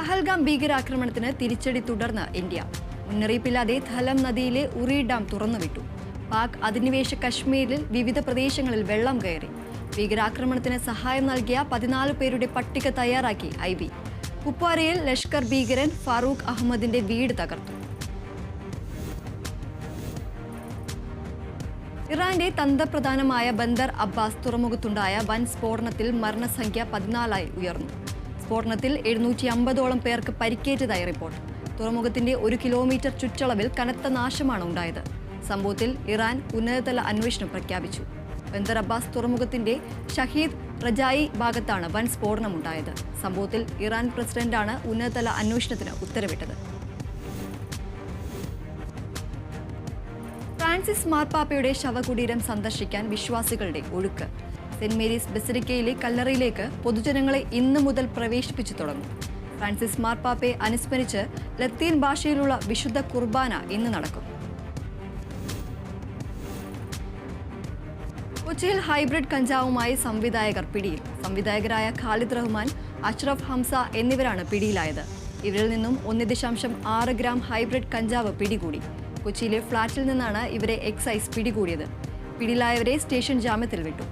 പഹൽഗാം ഭീകരാക്രമണത്തിന് തിരിച്ചടി തുടർന്ന് ഇന്ത്യ. മുന്നറിയിപ്പില്ലാതെ ധലം നദിയിലെ ഉറി ഡാം തുറന്നുവിട്ടു. പാക് അധിനിവേശ കശ്മീരിൽ വിവിധ പ്രദേശങ്ങളിൽ വെള്ളം കയറി. ഭീകരാക്രമണത്തിന് സഹായം നൽകിയ 14 പേരുടെ പട്ടിക തയ്യാറാക്കി IB. കുപ്വാരയിൽ ലഷ്കർ ഭീകരൻ ഫാറൂഖ് അഹമ്മദിന്റെ വീട് തകർത്തു. ഇറാന്റെ തന്ത്രപ്രധാനമായ ബന്ദർ അബ്ബാസ് തുറമുഖത്തുണ്ടായ വൻ സ്ഫോടനത്തിൽ മരണസംഖ്യ 14 ഉയർന്നു. സ്ഫോടനത്തിൽ 750ഓളം പേർക്ക് പരിക്കേറ്റതായി റിപ്പോർട്ട്. തുറമുഖത്തിന്റെ 1 കിലോമീറ്റർ ചുറ്റളവിൽ കനത്ത നാശമാണ് ഉണ്ടായത്. സംഭവത്തിൽ ഇറാൻ ഉന്നതതല അന്വേഷണം പ്രഖ്യാപിച്ചു. ബന്ദർ അബ്ബാസ് തുറമുഖത്തിന്റെ ഷഹീദ് റജായി ഭാഗത്താണ് വൻ സ്ഫോടനമുണ്ടായത്. സംഭവത്തിൽ ഇറാൻ പ്രസിഡന്റാണ് ഉന്നതതല അന്വേഷണത്തിന് ഉത്തരവിട്ടത്. ഫ്രാൻസിസ് മാർപ്പാപ്പയുടെ ശവകുടീരം സന്ദർശിക്കാൻ വിശ്വാസികളുടെ ഒഴുക്ക്. സെന്റ് മേരീസ് ബസിലിക്കയിലെ കല്ലറയിലേക്ക് പൊതുജനങ്ങളെ ഇന്ന് മുതൽ പ്രവേശിപ്പിച്ചു തുടങ്ങും. ഫ്രാൻസിസ് മാർപ്പാപ്പയെ അനുസ്മരിച്ച് ലത്തീൻ ഭാഷയിലുള്ള വിശുദ്ധ കുർബാന ഇന്ന് നടക്കും. കൊച്ചിയിൽ ഹൈബ്രിഡ് കഞ്ചാവുമായി സംവിധായകർ പിടിയിൽ. സംവിധായകരായ ഖാലിദ് റഹ്മാൻ, അഷ്റഫ് ഹംസ എന്നിവരാണ് പിടിയിലായത്. ഇവരിൽ നിന്നും 1.6 ഗ്രാം ഹൈബ്രിഡ് കഞ്ചാവ് പിടികൂടി. കൊച്ചിയിലെ ഫ്ളാറ്റിൽ നിന്നാണ് ഇവരെ എക്സൈസ് പിടികൂടിയത്. പിടിയിലായവരെ സ്റ്റേഷൻ ജാമ്യത്തിൽ വിട്ടു.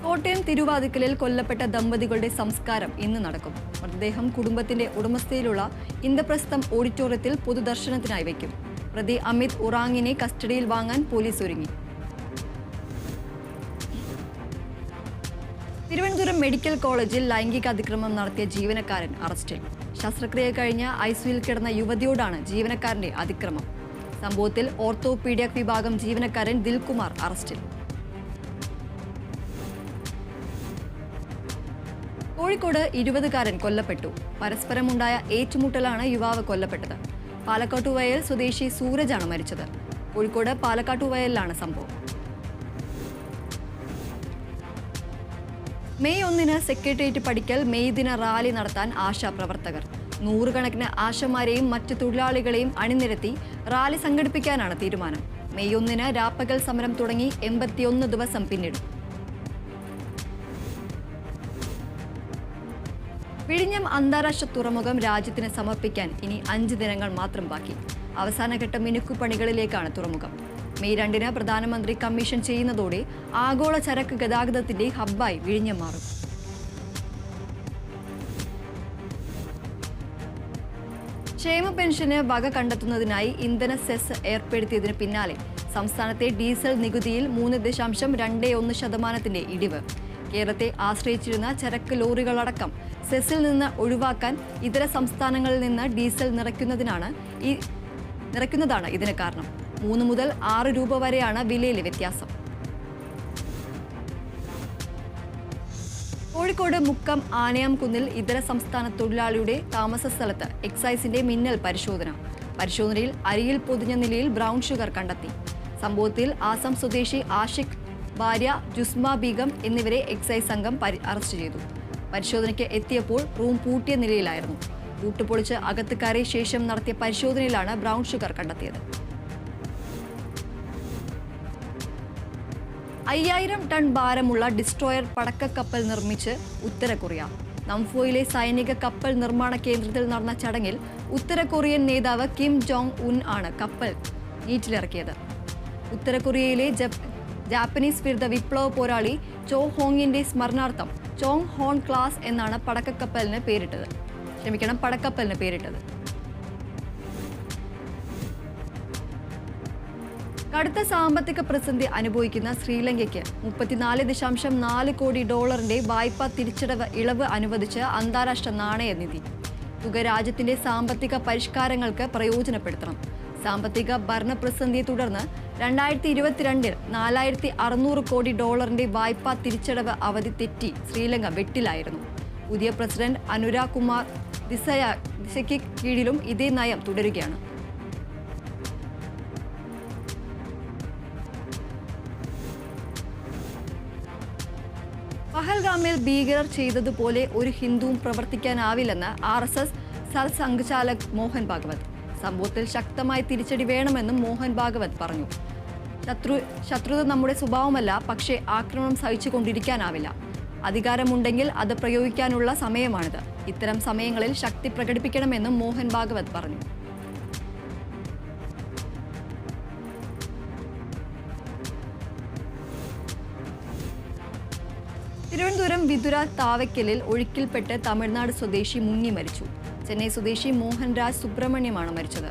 കോട്ടയം തിരുവാതിക്കലിൽ കൊല്ലപ്പെട്ട ദമ്പതികളുടെ സംസ്കാരം ഇന്ന് നടക്കും. മൃതദേഹം കുടുംബത്തിന്റെ ഉടമസ്ഥയിലുള്ള ഇന്ദ്രപ്രസ്ഥം ഓഡിറ്റോറിയത്തിൽ പൊതുദർശനത്തിനായി വയ്ക്കും. പ്രതി അമിത് ഉറാങ്ങിനെ കസ്റ്റഡിയിൽ വാങ്ങാൻ പോലീസ് ഒരുങ്ങി. തിരുവനന്തപുരം മെഡിക്കൽ കോളേജിൽ ലൈംഗിക അതിക്രമം നടത്തിയ ജീവനക്കാരൻ അറസ്റ്റിൽ. ശസ്ത്രക്രിയ കഴിഞ്ഞ ഐസിയുയിൽ കിടന്ന യുവതിയോടാണ് ജീവനക്കാരന്റെ അതിക്രമം. സംഭവത്തിൽ ഓർത്തോപീഡിയാക് വിഭാഗം ജീവനക്കാരൻ ദിൽകുമാർ അറസ്റ്റിൽ. കോഴിക്കോട് 20കാരൻ കൊല്ലപ്പെട്ടു. പരസ്പരമുണ്ടായ ഏറ്റുമുട്ടലാണ് യുവാവ് കൊല്ലപ്പെട്ടത്. പാലക്കാട്ടുവയൽ സ്വദേശി സൂരജാണ് മരിച്ചത്. കോഴിക്കോട് പാലക്കാട്ടുവയലിലാണ് സംഭവം. മെയ് 1 സെക്രട്ടേറിയറ്റ് പടിക്കൽ മെയ് ദിന റാലി നടത്താൻ ആശാപ്രവർത്തകർ. 100 കണക്കിന് ആശമാരെയും മറ്റു തൊഴിലാളികളെയും അണിനിരത്തി റാലി സംഘടിപ്പിക്കാനാണ് തീരുമാനം. മെയ് 1 രാപ്പകൽ സമരം തുടങ്ങി 81 ദിവസം പിന്നിടും. വിഴിഞ്ഞം അന്താരാഷ്ട്ര തുറമുഖം രാജ്യത്തിന് സമർപ്പിക്കാൻ ഇനി 5 ദിനങ്ങൾ മാത്രം ബാക്കി. അവസാനഘട്ട മിനുക്കുപണികളിലേക്കാണ് തുറമുഖം. മെയ് 2 പ്രധാനമന്ത്രി കമ്മീഷൻ ചെയ്യുന്നതോടെ ആഗോള ചരക്ക് ഗതാഗതത്തിന്റെ ഹബ്ബായി വിഴിഞ്ഞം മാറും. ക്ഷേമ പെൻഷന് വക കണ്ടെത്തുന്നതിനായി ഇന്ധന സെസ് ഏർപ്പെടുത്തിയതിന് പിന്നാലെ സംസ്ഥാനത്തെ ഡീസൽ നികുതിയിൽ 3.21% ഇടിവ്. കേരളത്തെ ആശ്രയിച്ചിരുന്ന ചരക്ക് ലോറികളടക്കം സെസ്സിൽ നിന്ന് ഒഴിവാക്കാൻ ഇതര സംസ്ഥാനങ്ങളിൽ നിന്ന് ഡീസൽ നിറയ്ക്കുന്നതാണ് ഇതിന് കാരണം. 3 മുതൽ 6 രൂപ വരെയാണ് വിലയിലെ വ്യത്യാസം. കോഴിക്കോട് മുക്കം ആനയാംകുന്നിൽ ഇതര സംസ്ഥാന തൊഴിലാളിയുടെ താമസ സ്ഥലത്ത് എക്സൈസിന്റെ മിന്നൽ പരിശോധനയിൽ അരിയിൽ പൊതിഞ്ഞ നിലയിൽ ബ്രൗൺ ഷുഗർ കണ്ടെത്തി. സംഭവത്തിൽ ആസം സ്വദേശി ആഷിഖ്, ഭാര്യ ജുസ്മ ബീഗം എന്നിവരെ എക്സൈസ് സംഘം അറസ്റ്റ് ചെയ്തു. പരിശോധനയ്ക്ക് എത്തിയപ്പോൾ റൂം പൂട്ടിയ നിലയിലായിരുന്നു. പൂട്ടുപൊളിച്ച് അകത്ത് കയറിയ ശേഷം നടത്തിയ പരിശോധനയിലാണ് ബ്രൗൺ ഷുഗർ കണ്ടെത്തിയത്. 5000 ടൺ ഭാരമുള്ള ഡിസ്ട്രോയർ പടക്കക്കപ്പൽ നിർമ്മിച്ച് ഉത്തര കൊറിയ. നംഫോയിലെ സൈനിക കപ്പൽ നിർമ്മാണ കേന്ദ്രത്തിൽ നടന്ന ചടങ്ങിൽ ഉത്തര കൊറിയൻ നേതാവ് കിം ജോങ് ഉൻ ആണ് കപ്പൽ നീറ്റിലിറക്കിയത്. ഉത്തര കൊറിയയിലെ ജാപ്പനീസ് വിരുദ്ധ വിപ്ലവ പോരാളി ചോ ഹോങ്ങിന്റെ സ്മരണാർത്ഥം ചോങ് ഹോൺ ക്ലാസ് എന്നാണ് പടക്കപ്പലിന് പേരിട്ടത്. കടുത്ത സാമ്പത്തിക പ്രതിസന്ധി അനുഭവിക്കുന്ന ശ്രീലങ്കയ്ക്ക് $34.4 കോടി വായ്പാ തിരിച്ചടവ് ഇളവ് അനുവദിച്ച് അന്താരാഷ്ട്ര നാണയനിധി. തുക രാജ്യത്തിന്റെ സാമ്പത്തിക പരിഷ്കാരങ്ങൾക്ക് പ്രയോജനപ്പെടുത്തണം. സാമ്പത്തിക ഭരണ പ്രതിസന്ധിയെ തുടർന്ന് 2022 $4,600 കോടി വായ്പാ തിരിച്ചടവ് അവധി തെറ്റി ശ്രീലങ്ക വെട്ടിലായിരുന്നു. പുതിയ പ്രസിഡന്റ് അനുരാഗ് കുമാർ ദിസയ്ക്ക് കീഴിലും ഇതേ നയം തുടരുകയാണ്. പഹൽഗാമിൽ ഭീകരർ ചെയ്തതുപോലെ ഒരു ഹിന്ദുവും പ്രവർത്തിക്കാനാവില്ലെന്ന് RSS സർസംഘചാലക് മോഹൻ ഭാഗവത്. സംഭവത്തിൽ ശക്തമായ തിരിച്ചടി വേണമെന്നും മോഹൻ ഭാഗവത് പറഞ്ഞു. ശത്രുത നമ്മുടെ സ്വഭാവമല്ല, പക്ഷേ ആക്രമണം സഹിച്ചുകൊണ്ടിരിക്കാനാവില്ല. അധികാരമുണ്ടെങ്കിൽ അത് പ്രയോഗിക്കാനുള്ള സമയമാണിത്. ഇത്തരം സമയങ്ങളിൽ ശക്തി പ്രകടിപ്പിക്കണമെന്നും മോഹൻ ഭാഗവത് പറഞ്ഞു. തിരുവനന്തപുരം വിതുര താവയ്ക്കലിൽ ഒഴുക്കിൽപ്പെട്ട് തമിഴ്നാട് സ്വദേശി മുങ്ങി മരിച്ചു. ചെന്നൈ സ്വദേശി മോഹൻരാജ് സുബ്രഹ്മണ്യമാണ് മരിച്ചത്.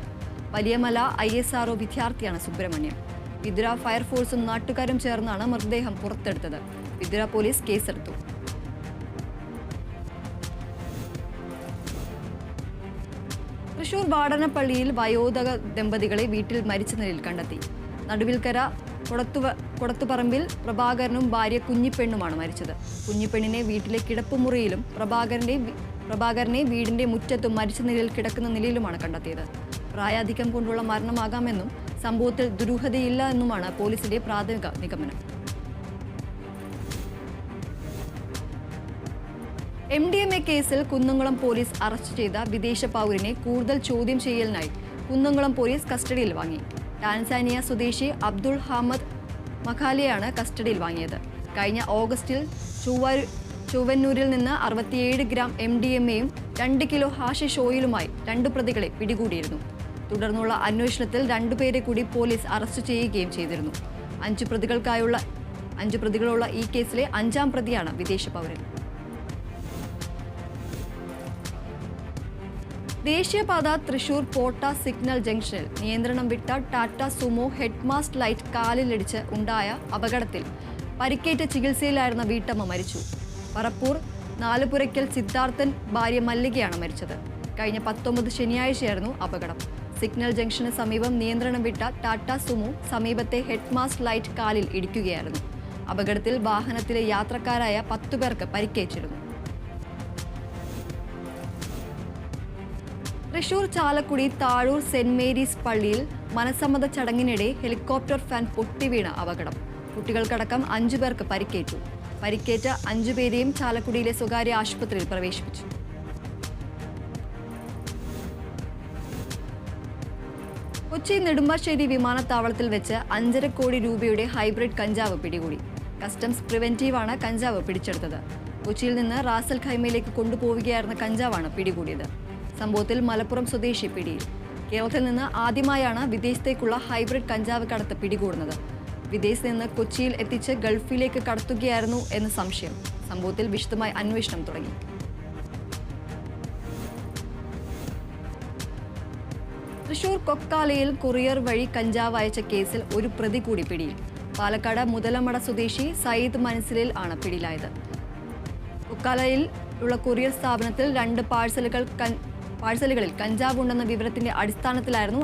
വലിയമല ISRO വിദ്യാർത്ഥിയാണ് സുബ്രഹ്മണ്യം. വിതുര ഫയർഫോഴ്സും നാട്ടുകാരും ചേർന്നാണ് മൃതദേഹം പുറത്തെടുത്തത്. വിതുര പോലീസ് കേസെടുത്തു. തൃശൂർ വാടനപ്പള്ളിയിൽ വയോധക ദമ്പതികളെ വീട്ടിൽ മരിച്ച നിലയിൽ കണ്ടെത്തി. നടുവിൽക്കര കൊടത്തുപറമ്പിൽ പ്രഭാകരനും ഭാര്യ കുഞ്ഞിപ്പെണ്ണുമാണ് മരിച്ചത്. കുഞ്ഞിപ്പെണ്ണിനെ വീട്ടിലെ കിടപ്പുമുറിയിലും പ്രഭാകരനെ വീടിന്റെ മുറ്റത്തും മരിച്ച നിലയിൽ കിടക്കുന്ന നിലയിലുമാണ് കണ്ടെത്തിയത്. പ്രായാധിക്യം കൊണ്ടുള്ള മരണമാകാമെന്നും സംഭവത്തിൽ ദുരൂഹതയില്ല എന്നുമാണ് പോലീസിന്റെ പ്രാഥമിക നിഗമനം. MDMA കേസിൽ കുന്നംകുളം പോലീസ് അറസ്റ്റ് ചെയ്ത വിദേശ പൗരനെ കൂടുതൽ ചോദ്യം ചെയ്യലിനായി കുന്നംകുളം പോലീസ് കസ്റ്റഡിയിൽ വാങ്ങി. ടാൻസാനിയ സ്വദേശി അബ്ദുൾ ഹമദ് മഖാലിയാണ് കസ്റ്റഡിയിൽ വാങ്ങിയത്. കഴിഞ്ഞ ഓഗസ്റ്റിൽ ചൊവ്വന്നൂരിൽ നിന്ന് 67 ഗ്രാം MDMAയും 2 കിലോ ഹാഷിഷ് ഓയിലുമായി 2 പ്രതികളെ പിടികൂടിയിരുന്നു. തുടർന്നുള്ള അന്വേഷണത്തിൽ 2 പേരെ കൂടി പോലീസ് അറസ്റ്റ് ചെയ്യുകയും ചെയ്തിരുന്നു. 5 പ്രതികളുള്ള ഈ കേസിലെ 5-ാം പ്രതിയാണ് വിദേശ പൗരൻ. ദേശീയപാത തൃശൂർ പോട്ട സിഗ്നൽ ജംഗ്ഷനിൽ നിയന്ത്രണം വിട്ട ടാറ്റ സുമോ ഹെഡ്മാസ്റ്റ് ലൈറ്റ് കാലിലിടിച്ച് ഉണ്ടായ അപകടത്തിൽ പരിക്കേറ്റ ചികിത്സയിലായിരുന്ന വീട്ടമ്മ മരിച്ചു. പറപ്പൂർ നാലുപുരയ്ക്കൽ സിദ്ധാർത്ഥൻ ഭാര്യ മല്ലികയാണ് മരിച്ചത്. കഴിഞ്ഞ 19 ശനിയാഴ്ചയായിരുന്നു അപകടം. സിഗ്നൽ ജംഗ്ഷന് സമീപം നിയന്ത്രണം വിട്ട ടാറ്റ സുമോ സമീപത്തെ ഹെഡ്മാസ്റ്റ് ലൈറ്റ് കാലിൽ ഇടിക്കുകയായിരുന്നു. അപകടത്തിൽ വാഹനത്തിലെ യാത്രക്കാരായ 10 പേർക്ക് പരിക്കേറ്റിരുന്നു. തൃശൂർ ചാലക്കുടി താഴൂർ സെന്റ് മേരീസ് പള്ളിയിൽ മനസ്സമ്മത ചടങ്ങിനിടെ ഹെലികോപ്റ്റർ ഫാൻ പൊട്ടിവീണ അപകടം. കുട്ടികൾക്കടക്കം 5 പേർക്ക് പരിക്കേറ്റു. പരിക്കേറ്റ 5 പേരെയും ചാലക്കുടിയിലെ സ്വകാര്യ ആശുപത്രിയിൽ പ്രവേശിപ്പിച്ചു. കൊച്ചി നെടുമ്പാശ്ശേരി വിമാനത്താവളത്തിൽ വെച്ച് 5.5 കോടി രൂപയുടെ ഹൈബ്രിഡ് കഞ്ചാവ് പിടികൂടി. കസ്റ്റംസ് പ്രിവെന്റീവാണ് കഞ്ചാവ് പിടിച്ചെടുത്തത്. കൊച്ചിയിൽ നിന്ന് റാസൽ ഖൈമയിലേക്ക് കൊണ്ടുപോവുകയായിരുന്ന കഞ്ചാവാണ് പിടികൂടിയത്. സംഭവത്തിൽ മലപ്പുറം സ്വദേശി പിടിയിൽ. കേരളത്തിൽ നിന്ന് ആദ്യമായാണ് വിദേശത്തേക്കുള്ള ഹൈബ്രിഡ് കഞ്ചാവ് കടത്ത് പിടികൂടുന്നത്. വിദേശത്ത് നിന്ന് കൊച്ചിയിൽ എത്തിച്ച് ഗൾഫിലേക്ക് കടത്തുകയായിരുന്നു എന്ന് സംശയം. സംഭവത്തിൽ വിശദമായ അന്വേഷണം തുടങ്ങി. തൃശൂർ കൊക്കാലയിൽ കൊറിയർ വഴി കഞ്ചാവ് അയച്ച കേസിൽ ഒരു പ്രതി കൂടി പിടിയിൽ. പാലക്കാട് മുതലമട സ്വദേശി സയ്യിദ് മനസിലിൽ ആണ് പിടിയിലായത്. കൊക്കാലയിൽ ഉള്ള കൊറിയർ സ്ഥാപനത്തിൽ 2 പാഴ്സലുകളിൽ കഞ്ചാവ് ഉണ്ടെന്ന വിവരത്തിന്റെ അടിസ്ഥാനത്തിലായിരുന്നു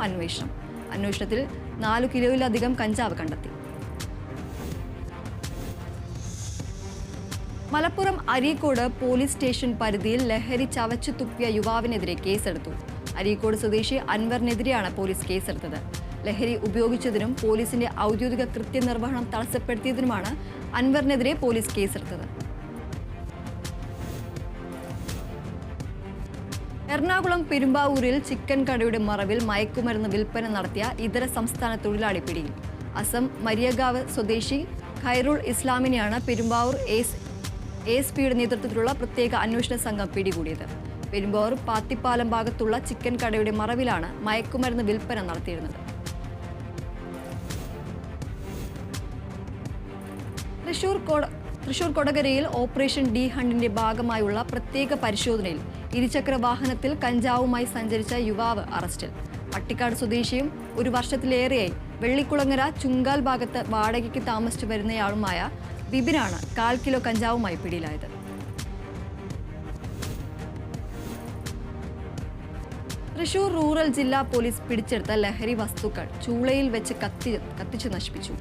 അന്വേഷണത്തിൽ 4 കിലോയിലധികം കഞ്ചാവ് കണ്ടെത്തി. മലപ്പുറം അരീക്കോട് പോലീസ് സ്റ്റേഷൻ പരിധിയിൽ ലഹരി ചവച്ചു തുപ്പിയ യുവാവിനെതിരെ കേസെടുത്തു. അരീക്കോട് സ്വദേശി അൻവറിനെതിരെയാണ് പോലീസ് കേസെടുത്തത്. ലഹരി ഉപയോഗിച്ചതിനും പോലീസിന്റെ ഔദ്യോഗിക കൃത്യനിർവഹണം തടസ്സപ്പെടുത്തിയതിനുമാണ് അൻവറിനെതിരെ പോലീസ് കേസെടുത്തത്. എറണാകുളം പെരുമ്പാവൂരിൽ ചിക്കൻ കടയുടെ മറവിൽ മയക്കുമരുന്ന് വിൽപ്പന നടത്തിയ ഇതര സംസ്ഥാന തൊഴിലാളി പിടിയിൽ. അസം മരിയഗാവ് സ്വദേശി ഖൈറുൾ ഇസ്ലാമിനെയാണ് പെരുമ്പാവൂർ ASPയുടെ നേതൃത്വത്തിലുള്ള പ്രത്യേക അന്വേഷണ സംഘം പിടികൂടിയത്. പെരുമ്പാവൂർ പാത്തിപ്പാലം ഭാഗത്തുള്ള ചിക്കൻ കടയുടെ മറവിലാണ് മയക്കുമരുന്ന് വിൽപ്പന നടത്തിയിരുന്നത്. തൃശൂർ കൊടകരയിൽ ഓപ്പറേഷൻ ഡി ഹണ്ടിന്റെ ഭാഗമായുള്ള പ്രത്യേക പരിശോധനയിൽ ഇരുചക്ര വാഹനത്തിൽ കഞ്ചാവുമായി സഞ്ചരിച്ച യുവാവ് അറസ്റ്റിൽ. പട്ടിക്കാട് സ്വദേശിയും 1 വർഷത്തിലേറെയായി വെള്ളിക്കുളങ്ങര ചുങ്കാൽ ഭാഗത്ത് വാടകയ്ക്ക് താമസിച്ചു വരുന്നയാളുമായ ബിബിനാണ് 1/4 കിലോ കഞ്ചാവുമായി പിടിയിലായത്. തൃശൂർ റൂറൽ ജില്ലാ പോലീസ് പിടിച്ചെടുത്ത ലഹരി വസ്തുക്കൾ ചൂളയിൽ വെച്ച് കത്തിച്ചു നശിപ്പിച്ചു.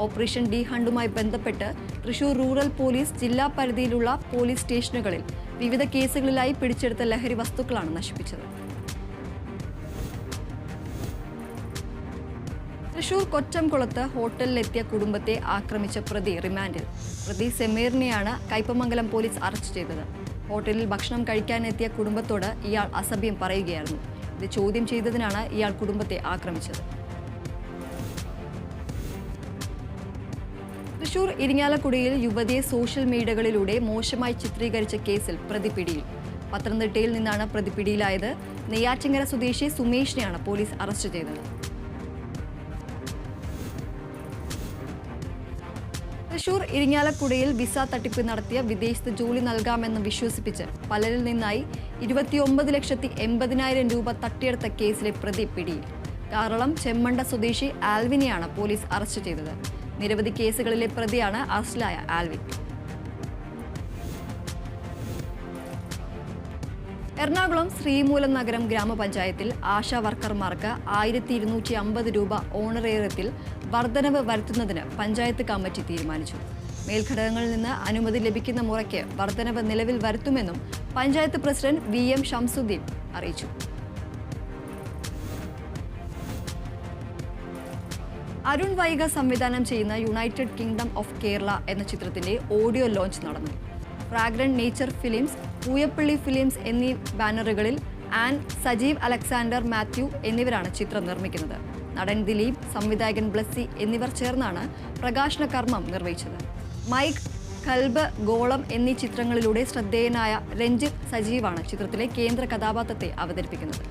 ഓപ്പറേഷൻ ഡി ഹണ്ടുമായി ബന്ധപ്പെട്ട് തൃശൂർ റൂറൽ പോലീസ് ജില്ലാ പരിധിയിലുള്ള പോലീസ് സ്റ്റേഷനുകളിൽ വിവിധ കേസുകളിലായി പിടിച്ചെടുത്ത ലഹരി വസ്തുക്കളാണ് നശിപ്പിച്ചത്. തൃശൂർ കൊച്ചംകുളത്ത് ഹോട്ടലിലെത്തിയ കുടുംബത്തെ ആക്രമിച്ച പ്രതി റിമാൻഡിൽ. പ്രതി സെമീറിനെയാണ് കയ്പമംഗലം പോലീസ് അറസ്റ്റ് ചെയ്തത്. ഹോട്ടലിൽ ഭക്ഷണം കഴിക്കാനെത്തിയ കുടുംബത്തോട് ഇയാൾ അസഭ്യം പറയുകയായിരുന്നു. ഇത് ചോദ്യം ചെയ്തതിനാണ് ഇയാൾ കുടുംബത്തെ ആക്രമിച്ചത്. തൃശൂർ ഇരിങ്ങാലക്കുടയിൽ യുവതിയെ സോഷ്യൽ മീഡിയകളിലൂടെ മോശമായി ചിത്രീകരിച്ച കേസിൽ പ്രതി പിടിയിൽ. പത്തനംതിട്ടയിൽ നിന്നാണ് പ്രതി പിടിയിലായത്. നെയ്യാറ്റിങ്കര സ്വദേശി സുമേഷിനെയാണ് പോലീസ് അറസ്റ്റ് ചെയ്തത്. തൃശൂർ ഇരിങ്ങാലക്കുടയിൽ വിസ തട്ടിപ്പ് നടത്തിയ വിദേശത്ത് ജോലി നൽകാമെന്ന് വിശ്വസിപ്പിച്ച് പലരിൽ നിന്നായി 29,80,000 രൂപ തട്ടിയെടുത്ത കേസിലെ പ്രതി പിടിയിൽ. കാറളം ചെമ്മണ്ട സ്വദേശി ആൽവിനെയാണ് പോലീസ് അറസ്റ്റ് ചെയ്തത്. നിരവധി കേസുകളിലെ പ്രതിയാണ് അറസ്റ്റിലായ ആൽവിൻ. എറണാകുളം ശ്രീമൂലം നഗരം ഗ്രാമപഞ്ചായത്തിൽ ആശാ വർക്കർമാർക്ക് 1,250 രൂപ ഓണറേറിയത്തിൽ വർധനവ് വരുത്തുന്നതിന് പഞ്ചായത്ത് കമ്മിറ്റി തീരുമാനിച്ചു. മേൽഘടകങ്ങളിൽ നിന്ന് അനുമതി ലഭിക്കുന്ന മുറയ്ക്ക് വർധനവ് നിലവിൽ വരുത്തുമെന്നും പഞ്ചായത്ത് പ്രസിഡന്റ് VM ഷംസുദ്ദീൻ അറിയിച്ചു. അരുൺ വൈഗ സംവിധാനം ചെയ്യുന്ന യുണൈറ്റഡ് കിങ്ഡം ഓഫ് കേരള എന്ന ചിത്രത്തിന്റെ ഓഡിയോ ലോഞ്ച് നടന്നു. Fragrant nature films, Pooyappally films എന്നീ ബാനറുകളിൽ സജീവ് അലക്സാണ്ടർ മാത്യു എന്നിവരാണ് ചിത്രം നിർമ്മിക്കുന്നത്. നടൻ ദിലീപ്, സംവിധായകൻ ബ്ലസ്സി എന്നിവർ ചേർന്നാണ് പ്രകാശന കർമ്മം നിർവഹിച്ചത്. മൈക്ക്, കൽബ്, ഗോളം എന്നീ ചിത്രങ്ങളിലൂടെ ശ്രദ്ധേയനായ രഞ്ജിത്ത് സജീവാണ് ചിത്രത്തിലെ കേന്ദ്ര കഥാപാത്രത്തെ അവതരിപ്പിക്കുന്നത്.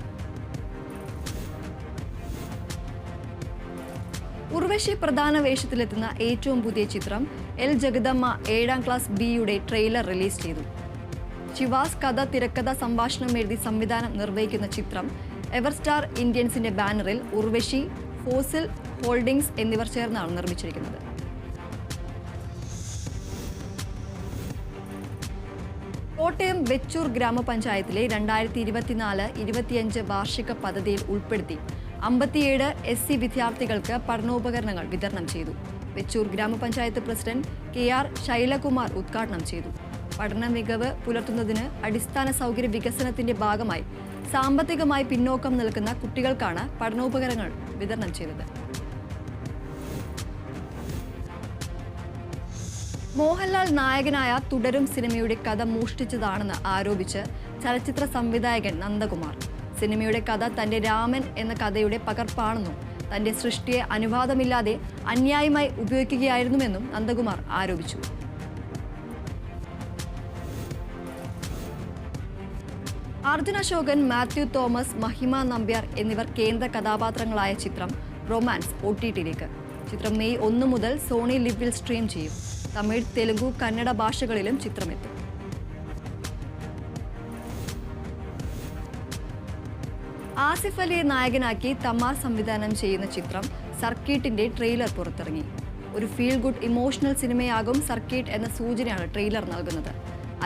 ഉർവശി പ്രധാന വേഷത്തിലെത്തുന്ന ഏറ്റവും പുതിയ ചിത്രം എൽ ജഗദമ്മ 7ാം ക്ലാസ് ബിയുടെ ട്രെയിലർ റിലീസ് ചെയ്തു. ശിവാസ് കഥ, തിരക്കഥ, സംഭാഷണം എഴുതി സംവിധാനം നിർവഹിക്കുന്ന ചിത്രം എവർസ്റ്റാർ ഇന്ത്യൻസിന്റെ ബാനറിൽ ഉർവശി, ഫോസിൽ ഹോൾഡിംഗ്സ് എന്നിവർ ചേർന്നാണ് നിർമ്മിച്ചിരിക്കുന്നത്. കോട്ടയം വെച്ചൂർ ഗ്രാമപഞ്ചായത്തിലെ 2024-25 വാർഷിക പദ്ധതിയിൽ ഉൾപ്പെടുത്തി 57 SC വിദ്യാർത്ഥികൾക്ക് പഠനോപകരണങ്ങൾ വിതരണം ചെയ്തു. വെച്ചൂർ ഗ്രാമപഞ്ചായത്ത് പ്രസിഡന്റ് KR ശൈലകുമാർ ഉദ്ഘാടനം ചെയ്തു. പഠന മികവ് പുലർത്തുന്നതിന് അടിസ്ഥാന സൗകര്യ വികസനത്തിന്റെ ഭാഗമായി സാമ്പത്തികമായി പിന്നോക്കം നിൽക്കുന്ന കുട്ടികൾക്കാണ് പഠനോപകരണങ്ങൾ വിതരണം ചെയ്തത്. മോഹൻലാൽ നായകനായ തുടരും സിനിമയുടെ കഥ മോഷ്ടിച്ചതാണെന്ന് ആരോപിച്ച് ചലച്ചിത്ര സംവിധായകൻ നന്ദകുമാർ. സിനിമയുടെ കഥ തന്റെ രാമൻ എന്ന കഥയുടെ പകർപ്പാണെന്നും തന്റെ സൃഷ്ടിയെ അനുവാദമില്ലാതെ അന്യായമായി ഉപയോഗിക്കുകയായിരുന്നുവെന്നും നന്ദകുമാർ ആരോപിച്ചു. അർജുൻ അശോകൻ, മാത്യു തോമസ്, മഹിമ നമ്പ്യാർ എന്നിവർ കേന്ദ്ര കഥാപാത്രങ്ങളായ ചിത്രം റൊമാൻസ് OTTയിലേക്ക്. ചിത്രം മെയ് 1 മുതൽ സോണി ലിവിൽ സ്ട്രീം ചെയ്യും. തമിഴ്, തെലുഗു, കന്നഡ ഭാഷകളിലും ചിത്രമെത്തും. ആസിഫ് അലിയെ നായകനാക്കി തമാർ സംവിധാനം ചെയ്യുന്ന ചിത്രം സർക്കീട്ടിന്റെ ട്രെയിലർ പുറത്തിറങ്ങി. ഒരു ഫീൽ ഗുഡ് ഇമോഷണൽ സിനിമയാകും സർക്കീട്ട് എന്ന സൂചനയാണ് ട്രെയിലർ നൽകുന്നത്.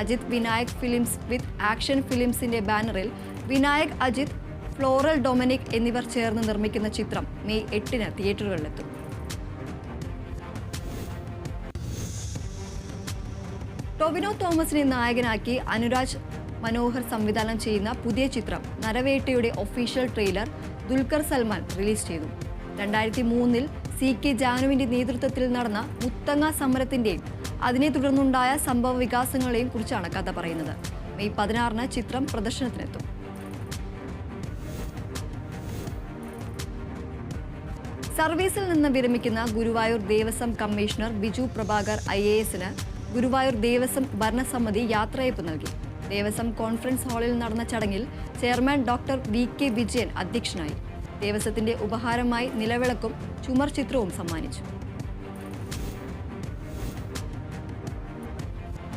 Ajith Vinayak films with action ഫിലിംസിന്റെ ബാനറിൽ വിനായക്, അജിത്, ഫ്ലോറൽ ഡൊമിനിക് എന്നിവർ ചേർന്ന് നിർമ്മിക്കുന്ന ചിത്രം മെയ് 8 തിയേറ്ററുകളിലെത്തും. ടൊവിനോ തോമസിനെ നായകനാക്കി അനുരാജ് മനോഹർ സംവിധാനം ചെയ്യുന്ന പുതിയ ചിത്രം നരവേട്ടയുടെ official trailer Dulquer Salmaan release ചെയ്തു. 2003 CK ജാനുവിന്റെ നേതൃത്വത്തിൽ നടന്ന മുത്തങ്ങ സമരത്തിന്റെയും അതിനെ തുടർന്നുണ്ടായ സംഭവ വികാസങ്ങളെയും കുറിച്ചാണ് കഥ പറയുന്നത്. മെയ് 16 ചിത്രം പ്രദർശനത്തിനെത്തും. സർവീസിൽ നിന്ന് വിരമിക്കുന്ന ഗുരുവായൂർ ദേവസ്വം കമ്മീഷണർ ബിജു പ്രഭാകർ IAS-ന് ഗുരുവായൂർ ദേവസ്വം ഭരണസമിതി യാത്രയയപ്പ് നൽകി. ദേവസ്വം കോൺഫറൻസ് ഹാളിൽ നടന്ന ചടങ്ങിൽ ചെയർമാൻ ഡോക്ടർ VK വിജയൻ അധ്യക്ഷനായി. ദേവസ്വത്തിന്റെ ഉപഹാരമായി നിലവിളക്കും ചുമർ ചിത്രവും സമ്മാനിച്ചു.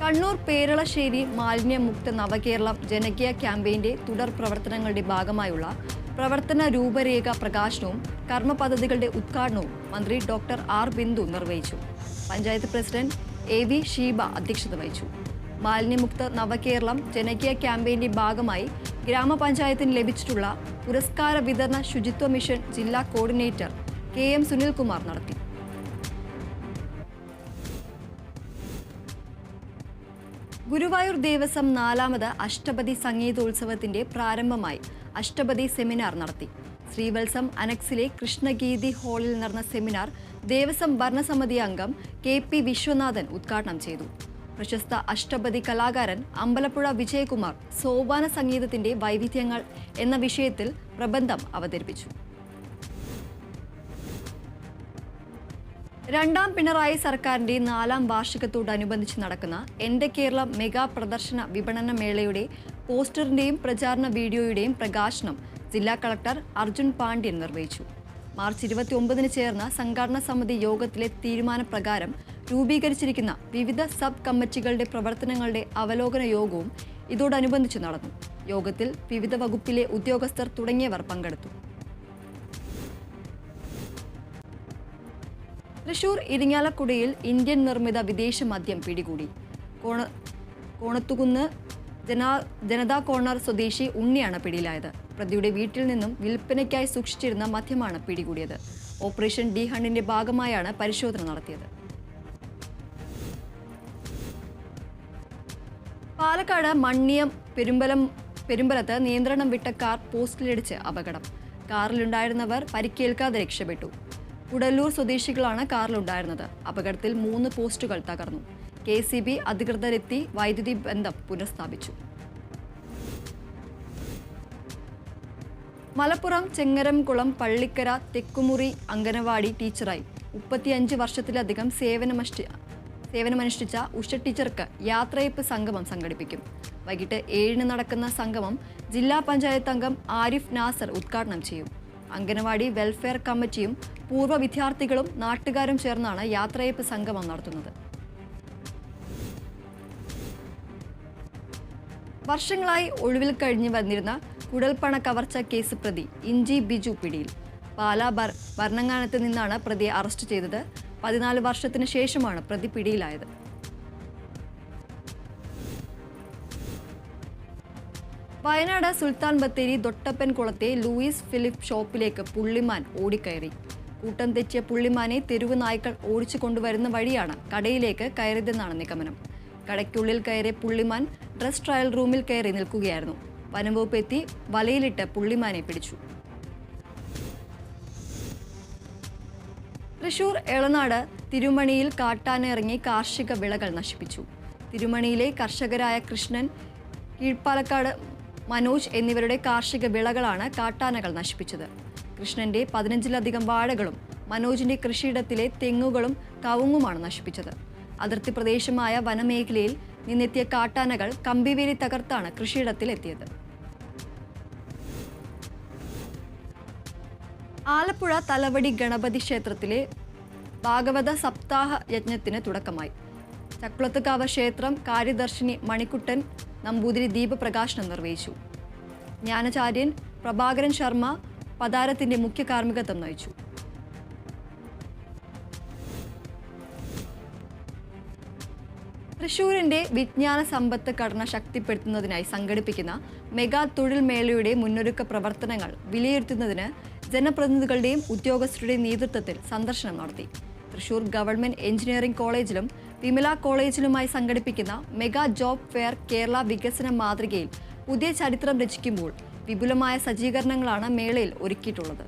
കണ്ണൂർ പേരളശ്ശേരി മാലിന്യമുക്ത നവകേരളം ജനകീയ ക്യാമ്പയിന്റെ തുടർ പ്രവർത്തനങ്ങളുടെ ഭാഗമായുള്ള പ്രവർത്തന രൂപരേഖ പ്രകാശനവും കർമ്മ പദ്ധതികളുടെ ഉദ്ഘാടനവും മന്ത്രി ഡോക്ടർ R ബിന്ദു നിർവഹിച്ചു. പഞ്ചായത്ത് പ്രസിഡന്റ് AV ഷീബ അധ്യക്ഷത വഹിച്ചു. മാലിന്യമുക്ത നവകേരളം ജനകീയ ക്യാമ്പയിന്റെ ഭാഗമായി ഗ്രാമപഞ്ചായത്തിന് ലഭിച്ചിട്ടുള്ള പുരസ്കാര വിതരണ ശുചിത്വ മിഷൻ ജില്ലാ കോർഡിനേറ്റർ KM സുനിൽകുമാർ നടത്തി. ഗുരുവായൂർ ദേവസ്വം 4ാമത് അഷ്ടപതി സംഗീതോത്സവത്തിന്റെ പ്രാരംഭമായി അഷ്ടപതി സെമിനാർ നടത്തി. ശ്രീവത്സം അനക്സിലെ കൃഷ്ണഗീതി ഹാളിൽ നടന്ന സെമിനാർ ദേവസ്വം ഭരണസമിതി അംഗം KP വിശ്വനാഥൻ ഉദ്ഘാടനം ചെയ്തു. പ്രശസ്ത അഷ്ടപതി കലാകാരൻ അമ്പലപ്പുഴ വിജയകുമാർ സോപാന സംഗീതത്തിന്റെ വൈവിധ്യങ്ങൾ എന്ന വിഷയത്തിൽ പ്രബന്ധം അവതരിപ്പിച്ചു. രണ്ടാം പിണറായി സർക്കാരിന്റെ 4ാം വാർഷികത്തോടനുബന്ധിച്ച് നടക്കുന്ന എൻ്റെ കേരളം മെഗാ പ്രദർശന വിപണന മേളയുടെ പോസ്റ്ററിന്റെയും പ്രചാരണ വീഡിയോയുടെയും പ്രകാശനം ജില്ലാ കളക്ടർ അർജുൻ പാണ്ഡ്യൻ നിർവഹിച്ചു. മാർച്ച് 29 ചേർന്ന സംഘാടന സമിതി യോഗത്തിലെ തീരുമാനപ്രകാരം രൂപീകരിച്ചിരിക്കുന്ന വിവിധ സബ് കമ്മിറ്റികളുടെ പ്രവർത്തനങ്ങളുടെ അവലോകന യോഗവും ഇതോടനുബന്ധിച്ച് നടന്നു. യോഗത്തിൽ വിവിധ വകുപ്പിലെ ഉദ്യോഗസ്ഥർ തുടങ്ങിയവർ പങ്കെടുത്തു. തൃശൂർ ഇരിങ്ങാലക്കുടയിൽ ഇന്ത്യൻ നിർമ്മിത വിദേശ മദ്യം പിടികൂടി. കോണത്തുകുന്ന് ജനതാ കോർണർ സ്വദേശി ഉണ്ണിയാണ് പിടിയിലായത്. പ്രതിയുടെ വീട്ടിൽ നിന്നും വിൽപ്പനയ്ക്കായി സൂക്ഷിച്ചിരുന്ന മദ്യമാണ് പിടികൂടിയത്. ഓപ്പറേഷൻ ഡി ഹണ്ടിന്റെ ഭാഗമായാണ് പരിശോധന നടത്തിയത്. പാലക്കാട് മണ്ണിയം പെരുമ്പലത്ത് നിയന്ത്രണം വിട്ട കാർ പോസ്റ്റിലിടിച്ച് അപകടം. കാറിലുണ്ടായിരുന്നവർ പരിക്കേൽക്കാതെ രക്ഷപ്പെട്ടു. കുടല്ലൂർ സ്വദേശികളാണ് കാറിലുണ്ടായിരുന്നത്. അപകടത്തിൽ 3 പോസ്റ്റുകൾ തകർന്നു. KCB അധികൃതരെത്തി വൈദ്യുതി ബന്ധം പുനഃസ്ഥാപിച്ചു. മലപ്പുറം ചെങ്ങരംകുളം പള്ളിക്കര തെക്കുമുറി അംഗനവാടി ടീച്ചറായി 35 വർഷത്തിലധികം സേവനമനുഷ്ഠിച്ച ഉഷ ടീച്ചർക്ക് യാത്രയപ്പ് സംഗമം സംഘടിപ്പിക്കും. വൈകിട്ട് 7-ന് നടക്കുന്ന സംഗമം ജില്ലാ പഞ്ചായത്ത് അംഗം ആരിഫ് നാസർ ഉദ്ഘാടനം ചെയ്യും. അംഗനവാടി വെൽഫെയർ കമ്മിറ്റിയും പൂർവ്വ വിദ്യാർത്ഥികളും നാട്ടുകാരും ചേർന്നാണ് യാത്രയപ്പ് സംഗമം നടത്തുന്നത്. വർഷങ്ങളായി ഒളിവിൽ കഴിഞ്ഞു വന്നിരുന്ന കുഴൽപ്പണ കവർച്ച കേസ് പ്രതി ഇഞ്ചി ബിജു പിടിയിൽ. പാലാ ഭരണങ്ങാനത്ത് നിന്നാണ് പ്രതിയെ അറസ്റ്റ് ചെയ്തത്. 14 വർഷത്തിന് ശേഷമാണ് പ്രതി പിടിയിലായത്. വയനാട് സുൽത്താൻ ബത്തേരി ദൊട്ടപ്പൻ കുളത്തെ ലൂയിസ് ഫിലിപ്പ് ഷോപ്പിലേക്ക് പുള്ളിമാൻ ഓടിക്കയറി. കൂട്ടം തെറ്റിയ പുള്ളിമാനെ തെരുവ് നായ്ക്കൾ ഓടിച്ചു കൊണ്ടുവരുന്ന വഴിയാണ് കടയിലേക്ക് കയറിയതെന്നാണ് നിഗമനം. കടയ്ക്കുള്ളിൽ കയറിയ പുള്ളിമാൻ ഡ്രസ് ട്രയൽ റൂമിൽ കയറി നിൽക്കുകയായിരുന്നു. വനംവകുപ്പ് എത്തി വലയിലിട്ട് പുള്ളിമാനെ പിടിച്ചു. തൃശൂർ എളനാട് തിരുമണിയിൽ കാട്ടാന ഇറങ്ങി കാർഷിക വിളകൾ നശിപ്പിച്ചു. തിരുമണിയിലെ കർഷകരായ കൃഷ്ണൻ, കീഴ്പ്പാലക്കാട് മനോജ് എന്നിവരുടെ കാർഷിക വിളകളാണ് കാട്ടാനകൾ നശിപ്പിച്ചത്. കൃഷ്ണന്റെ 15-ലധികം വാഴകളും മനോജിന്റെ കൃഷിയിടത്തിലെ തെങ്ങുകളും കവുങ്ങുമാണ് നശിപ്പിച്ചത്. അതിർത്തി പ്രദേശമായ വനമേഖലയിൽ നിന്നെത്തിയ കാട്ടാനകൾ കമ്പിവേലി തകർത്താണ് കൃഷിയിടത്തിൽ എത്തിയത്. ആലപ്പുഴ തലവടി ഗണപതി ക്ഷേത്രത്തിലെ ഭാഗവത സപ്താഹ യജ്ഞത്തിന് തുടക്കമായി. ചക്കുളത്തുകാവ് ക്ഷേത്രം കാര്യദർശിനി മണിക്കുട്ടൻ നമ്പൂതിരി ദീപപ്രകാശനം നിർവഹിച്ചു. ജ്ഞാനചാര്യൻ പ്രഭാകരൻ ശർമ്മ പതാരത്തിന്റെ മുഖ്യ കാർമ്മികത്വം നയിച്ചു. തൃശൂരിന്റെ വിജ്ഞാന സമ്പത്ത് ഘടന ശക്തിപ്പെടുത്തുന്നതിനായി സംഘടിപ്പിക്കുന്ന മെഗാ തൊഴിൽ മേളയുടെ മുന്നൊരുക്ക പ്രവർത്തനങ്ങൾ വിലയിരുത്തുന്നതിന് ജനപ്രതിനിധികളുടെയും ഉദ്യോഗസ്ഥരുടെയും നേതൃത്വത്തിൽ സന്ദർശനം നടത്തി. തൃശൂർ ഗവൺമെന്റ് എഞ്ചിനീയറിംഗ് കോളേജിലും വിമല കോളേജിലുമായി സംഘടിപ്പിക്കുന്ന മെഗാ ജോബ് ഫെയർ കേരള വികസന മാതൃകയിൽ പുതിയ ചരിത്രം രചിക്കുമ്പോൾ വിപുലമായ സജ്ജീകരണങ്ങളാണ് മേളയിൽ ഒരുക്കിയിട്ടുള്ളത്.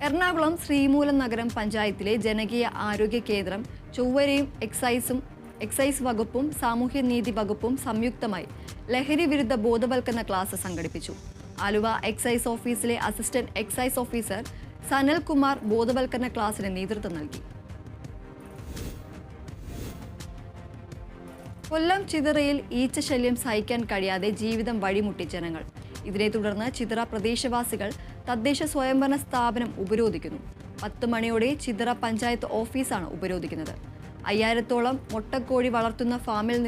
എറണാകുളം ശ്രീമൂലം നഗരം പഞ്ചായത്തിലെ ജനകീയ ആരോഗ്യ കേന്ദ്രം ചൊവ്വരയും എക്സൈസ് വകുപ്പും സാമൂഹ്യനീതി വകുപ്പും സംയുക്തമായി ലഹരി വിരുദ്ധ ബോധവൽക്കരണ ക്ലാസ് സംഘടിപ്പിച്ചു. ആലുവ എക്സൈസ് ഓഫീസിലെ assistant excise officer Sanal Kumar ബോധവൽക്കരണ ക്ലാസിന് നേതൃത്വം നൽകി. കൊല്ലം ചിതറയിൽ ഈച്ചശല്യം സഹിക്കാൻ കഴിയാതെ ജീവിതം വഴിമുട്ടി ജനങ്ങൾ. ഇതിനെ തുടർന്ന് ചിതറ പ്രദേശവാസികൾ തദ്ദേശ സ്വയംഭരണ സ്ഥാപനം ഉപരോധിക്കുന്നു. 10 മണിയോടെ ചിതറ പഞ്ചായത്ത് ഓഫീസാണ് ഉപരോധിക്കുന്നത്. 5000-ഓളം മുട്ടക്കോഴി വളർത്തുന്ന ഫാമിൽ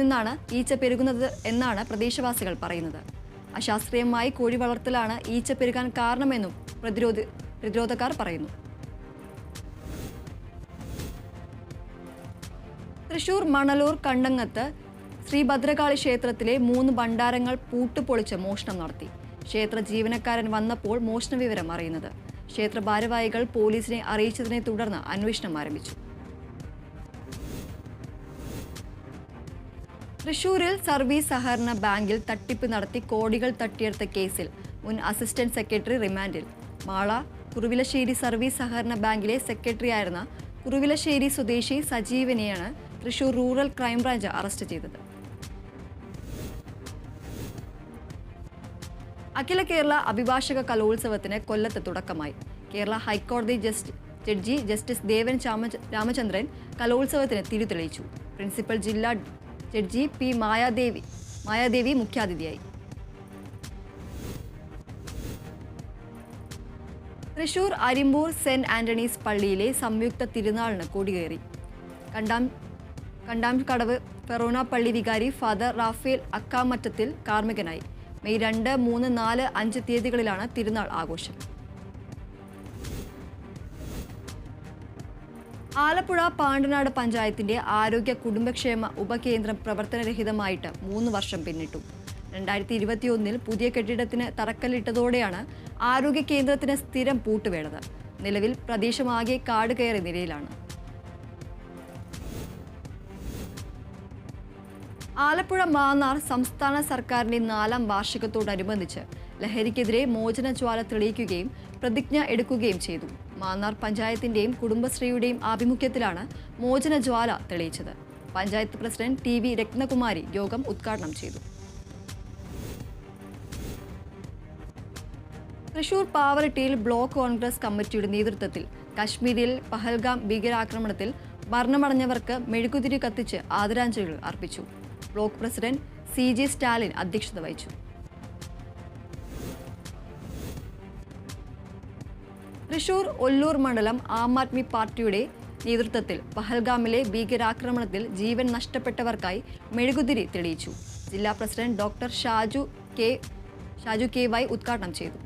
നിന്നാണ് ഈച്ച പെരുകുന്നത് എന്നാണ് പ്രദേശവാസികൾ പറയുന്നത്. അശാസ്ത്രീയമായി കോഴി വളർത്തലാണ് ഈച്ച പെരുകാൻ കാരണമെന്നും പ്രതിരോധക്കാർ പറയുന്നു. തൃശൂർ മണലൂർ കണ്ടങ്ങത്ത് ശ്രീ ഭദ്രകാളി ക്ഷേത്രത്തിലെ 3 ഭണ്ഡാരങ്ങൾ പൂട്ടുപൊളിച്ച് മോഷണം നടത്തി. ക്ഷേത്ര ജീവനക്കാരൻ വന്നപ്പോൾ മോഷണ വിവരം അറിയുന്നത്. ക്ഷേത്ര ഭാരവാഹികൾ പോലീസിനെ അറിയിച്ചതിനെ തുടർന്ന് അന്വേഷണം ആരംഭിച്ചു. തൃശൂരിൽ സർവീസ് സഹകരണ ബാങ്കിൽ തട്ടിപ്പ് നടത്തി കോടികൾ തട്ടിയെടുത്ത കേസിൽ മുൻ അസിസ്റ്റന്റ് സെക്രട്ടറി റിമാൻഡിൽ. മാള കുറുവിലശ്ശേരി സർവീസ് സഹകരണ ബാങ്കിലെ സെക്രട്ടറിയായിരുന്ന കുറുവിലശ്ശേരി സ്വദേശി സജീവനെയാണ് തൃശൂർ റൂറൽ ക്രൈംബ്രാഞ്ച് അറസ്റ്റ് ചെയ്തത്. അഖില കേരള അഭിഭാഷക കലോത്സവത്തിന് കൊല്ലത്ത് തുടക്കമായി. കേരള ഹൈക്കോടതി ജഡ്ജി ജസ്റ്റിസ് ദേവൻ രാമചന്ദ്രൻ കലോത്സവത്തിന് തിരിതെളിയിച്ചു. പ്രിൻസിപ്പൽ ജില്ലാ ജഡ്ജി പി മായാദേവി മുഖ്യാതിഥിയായി. തൃശൂർ അരിമ്പൂർ സെന്റ് ആന്റണീസ് പള്ളിയിലെ സംയുക്ത തിരുനാളിന് കൊടികയറി. കണ്ടാംകടവ് ഫെറോന പള്ളി വികാരി ഫാദർ റാഫേൽ അക്കാമറ്റത്തിൽ കാർമ്മികനായി. മെയ് 2, 3, 4, 5 തീയതികളിലാണ് തിരുനാൾ ആഘോഷം. ആലപ്പുഴ പാണ്ടനാട് പഞ്ചായത്തിന്റെ ആരോഗ്യ കുടുംബക്ഷേമ ഉപകേന്ദ്രം പ്രവർത്തനരഹിതമായിട്ട് 3 വർഷം പിന്നിട്ടു. 2021 പുതിയ കെട്ടിടത്തിന് തറക്കല്ലിട്ടതോടെയാണ് ആരോഗ്യ കേന്ദ്രത്തിന് സ്ഥിരം പൂട്ടുവേണ്ടത്. നിലവിൽ പ്രദേശമാകെ കാട് കയറിയ നിലയിലാണ്. ആലപ്പുഴ മാന്നാർ സംസ്ഥാന സർക്കാരിന്റെ 4ാം വാർഷികത്തോടനുബന്ധിച്ച് ലഹരിക്കെതിരെ മോചനജ്വാല തെളിയിക്കുകയും പ്രതിജ്ഞ എടുക്കുകയും ചെയ്തു. മാന്നാർ പഞ്ചായത്തിന്റെയും കുടുംബശ്രീയുടെയും ആഭിമുഖ്യത്തിലാണ് മോചനജ്വാല തെളിയിച്ചത്. പഞ്ചായത്ത് പ്രസിഡന്റ് TV രത്നകുമാരി യോഗം ഉദ്ഘാടനം ചെയ്തു. തൃശൂർ പാവറട്ടിയിൽ ബ്ലോക്ക് കോൺഗ്രസ് കമ്മിറ്റിയുടെ നേതൃത്വത്തിൽ കശ്മീരിൽ പഹൽഗാം ഭീകരാക്രമണത്തിൽ മരണമടഞ്ഞവർക്ക് മെഴുകുതിരി കത്തിച്ച് ആദരാഞ്ജലികൾ അർപ്പിച്ചു. ബ്ലോക്ക് പ്രസിഡന്റ് CJ സ്റ്റാലിൻ അധ്യക്ഷത വഹിച്ചു. തൃശൂർ ഒല്ലൂർ മണ്ഡലം ആം ആദ്മി പാർട്ടിയുടെ നേതൃത്വത്തിൽ പഹൽഗാമിലെ ഭീകരാക്രമണത്തിൽ ജീവൻ നഷ്ടപ്പെട്ടവർക്കായി മെഴുകുതിരി തെളിയിച്ചു. ജില്ലാ പ്രസിഡന്റ് ഡോക്ടർ ഷാജു KY ഉദ്ഘാടനം ചെയ്തു.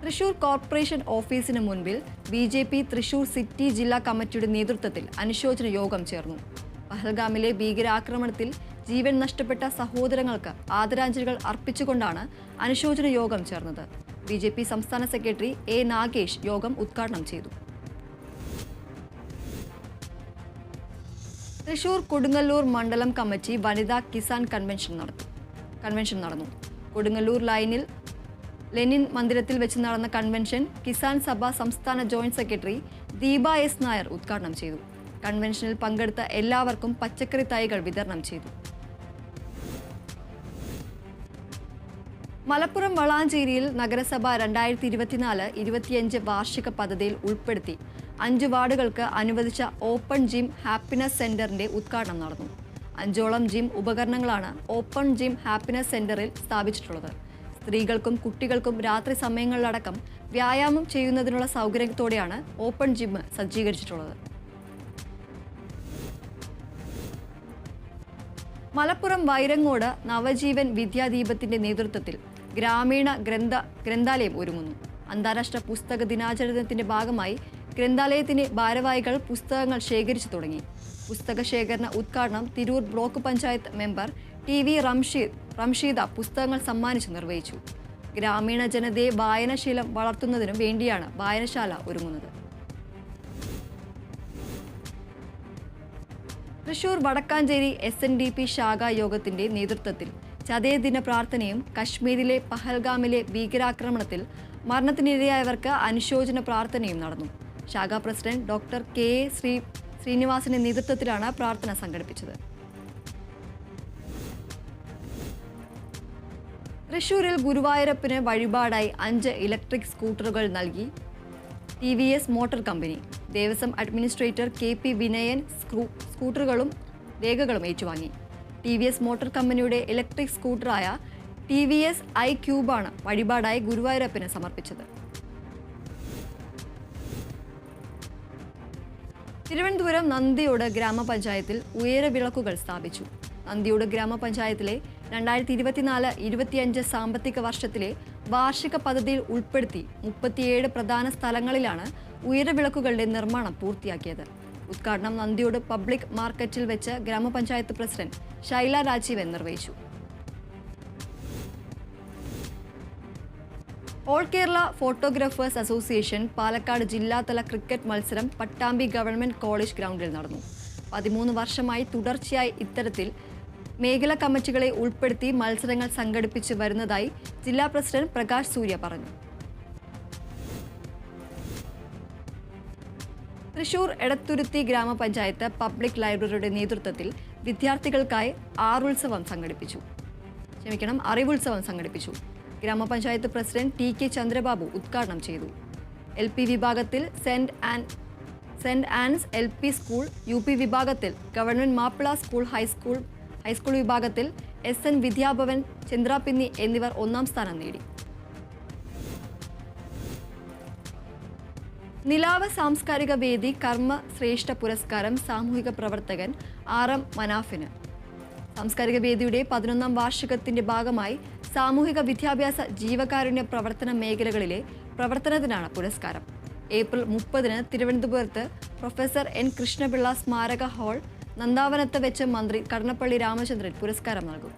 തൃശൂർ കോർപ്പറേഷൻ ഓഫീസിന് മുൻപിൽ BJP തൃശൂർ സിറ്റി ജില്ലാ കമ്മിറ്റിയുടെ നേതൃത്വത്തിൽ അനുശോചന യോഗം ചേർന്നു. പഹൽഗാമിലെ ഭീകരാക്രമണത്തിൽ ജീവൻ നഷ്ടപ്പെട്ട സഹോദരങ്ങൾക്ക് ആദരാഞ്ജലികൾ അർപ്പിച്ചുകൊണ്ടാണ് അനുശോചന യോഗം ചേർന്നത്. BJP സംസ്ഥാന സെക്രട്ടറി A. നാഗേഷ് യോഗം ഉദ്ഘാടനം ചെയ്തു. തൃശൂർ കൊടുങ്ങല്ലൂർ മണ്ഡലം കമ്മിറ്റി വനിതാ കിസാൻ കൺവെൻഷൻ നടന്നു. കൊടുങ്ങല്ലൂർ ലെനിൻ മന്ദിരത്തിൽ വെച്ച് നടന്ന കൺവെൻഷൻ കിസാൻ സഭ സംസ്ഥാന joint secretary Deepa S. Nair ഉദ്ഘാടനം ചെയ്തു. കൺവെൻഷനിൽ പങ്കെടുത്ത എല്ലാവർക്കും പച്ചക്കറി തൈകൾ വിതരണം ചെയ്തു. മലപ്പുറം വളാഞ്ചേരിയിൽ നഗരസഭ 2024-25 വാർഷിക പദ്ധതിയിൽ ഉൾപ്പെടുത്തി 5 വാർഡുകൾക്ക് അനുവദിച്ച ഓപ്പൺ ജിം ഹാപ്പിനെസ് സെന്ററിന്റെ ഉദ്ഘാടനം നടന്നു. 5ഓളം ജിം ഉപകരണങ്ങളാണ് ഓപ്പൺ ജിം ഹാപ്പിനെസ് സെന്ററിൽ സ്ഥാപിച്ചിട്ടുള്ളത്. സ്ത്രീകൾക്കും കുട്ടികൾക്കും രാത്രി സമയങ്ങളിലടക്കം വ്യായാമം ചെയ്യുന്നതിനുള്ള സൗകര്യത്തോടെയാണ് ഓപ്പൺ ജിം സജ്ജീകരിച്ചിട്ടുള്ളത്. മലപ്പുറം വൈരങ്ങോട് നവജീവൻ വിദ്യാദീപത്തിന്റെ നേതൃത്വത്തിൽ ഗ്രാമീണ ഗ്രന്ഥാലയം ഒരുങ്ങുന്നു. അന്താരാഷ്ട്ര പുസ്തക ദിനാചരണത്തിന്റെ ഭാഗമായി ഗ്രന്ഥാലയത്തിന്റെ ഭാരവാഹികൾ പുസ്തകങ്ങൾ ശേഖരിച്ചു തുടങ്ങി. പുസ്തക ശേഖരണ ഉദ്ഘാടനം Tirur block panchayat member TV Ramsheeda പുസ്തകങ്ങൾ സമ്മാനിച്ച് നിർവഹിച്ചു. ഗ്രാമീണ ജനതയെ വായനാശീലം വളർത്തുന്നതിനു വേണ്ടിയാണ് വായനശാല ഒരുങ്ങുന്നത്. തൃശൂർ വടക്കാഞ്ചേരി SNDP ശാഖാ യോഗത്തിന്റെ നേതൃത്വത്തിൽ ചതയദിന പ്രാർത്ഥനയും കശ്മീരിലെ പഹൽഗാമിലെ ഭീകരാക്രമണത്തിൽ മരണത്തിനിരയായവർക്ക് അനുശോചന പ്രാർത്ഥനയും നടന്നു. ശാഖാ പ്രസിഡന്റ് ഡോക്ടർ KA ശ്രീനിവാസിന്റെ നേതൃത്വത്തിലാണ് പ്രാർത്ഥന സംഘടിപ്പിച്ചത്. തൃശൂരിൽ ഗുരുവായൂരപ്പന് വഴിപാടായി 5 ഇലക്ട്രിക് സ്കൂട്ടറുകൾ നൽകി TVS motor company. Devaswom administrator KP Vinayan സ്കൂട്ടറുകളും രേഖകളും ഏറ്റുവാങ്ങി. TVS മോട്ടോർ കമ്പനിയുടെ ഇലക്ട്രിക് സ്കൂട്ടറായ TVS iQube വഴിപാടായി ഗുരുവായൂരപ്പന് സമർപ്പിച്ചത്. തിരുവനന്തപുരം നന്ദിയോട് ഗ്രാമപഞ്ചായത്തിൽ ഉയരവിളക്കുകൾ സ്ഥാപിച്ചു. നന്ദിയോട് ഗ്രാമപഞ്ചായത്തിലെ 2024-25 സാമ്പത്തിക വർഷത്തിലെ വാർഷിക പദ്ധതിയിൽ ഉൾപ്പെടുത്തി 37 പ്രധാന സ്ഥലങ്ങളിലാണ് ഉയരവിളക്കുകളുടെ നിർമ്മാണം പൂർത്തിയാക്കിയത്. ഉദ്ഘാടനം നന്ദിയോട് പബ്ലിക് മാർക്കറ്റിൽ വെച്ച് ഗ്രാമപഞ്ചായത്ത് പ്രസിഡന്റ് ശൈല രാജീവൻ നിർവഹിച്ചു. All Kerala photographers association Palakkad ജില്ലാതല ക്രിക്കറ്റ് മത്സരം പട്ടാമ്പി ഗവൺമെന്റ് കോളേജ് ഗ്രൗണ്ടിൽ നടന്നു. 13 വർഷമായി തുടർച്ചയായി ഇത്തരത്തിൽ മേഖലാ കമ്മിറ്റികളെ ഉൾപ്പെടുത്തി മത്സരങ്ങൾ സംഘടിപ്പിച്ച് വരുന്നതായി ജില്ലാ പ്രസിഡന്റ് പ്രകാശ് സൂര്യ പറഞ്ഞു. തൃശൂർ എടത്തുരുത്തി ഗ്രാമപഞ്ചായത്ത് പബ്ലിക് ലൈബ്രറിയുടെ നേതൃത്വത്തിൽ വിദ്യാർത്ഥികൾക്കായി അറിവുത്സവം സംഘടിപ്പിച്ചു. ഗ്രാമപഞ്ചായത്ത് പ്രസിഡന്റ് ടി കെ ചന്ദ്രബാബു ഉദ്ഘാടനം ചെയ്തു. LP വിഭാഗത്തിൽ saint Ans LP school, UP വിഭാഗത്തിൽ ഗവൺമെന്റ് മാപ്പിള സ്കൂൾ ഹൈസ്കൂൾ വിഭാഗത്തിൽ SN വിദ്യാഭവൻ, ചന്ദ്രാപിന്നി എന്നിവർ ഒന്നാം സ്ഥാനം നേടി. നിലാവ് സാംസ്കാരിക വേദി കർമ്മ ശ്രേഷ്ഠ പുരസ്കാരം സാമൂഹിക പ്രവർത്തകൻ RM മനാഫിന്. സാംസ്കാരിക വേദിയുടെ 11ാം വാർഷികത്തിന്റെ ഭാഗമായി സാമൂഹിക വിദ്യാഭ്യാസ ജീവകാരുണ്യ പ്രവർത്തന മേഖലകളിലെ പ്രവർത്തനത്തിനാണ് പുരസ്കാരം. ഏപ്രിൽ 30-ന് തിരുവനന്തപുരത്ത് പ്രൊഫസർ N കൃഷ്ണപിള്ള സ്മാരക ഹാൾ നന്ദാവനത്ത് വെച്ച് മന്ത്രി കടന്നപ്പള്ളി രാമചന്ദ്രൻ പുരസ്കാരം നൽകും.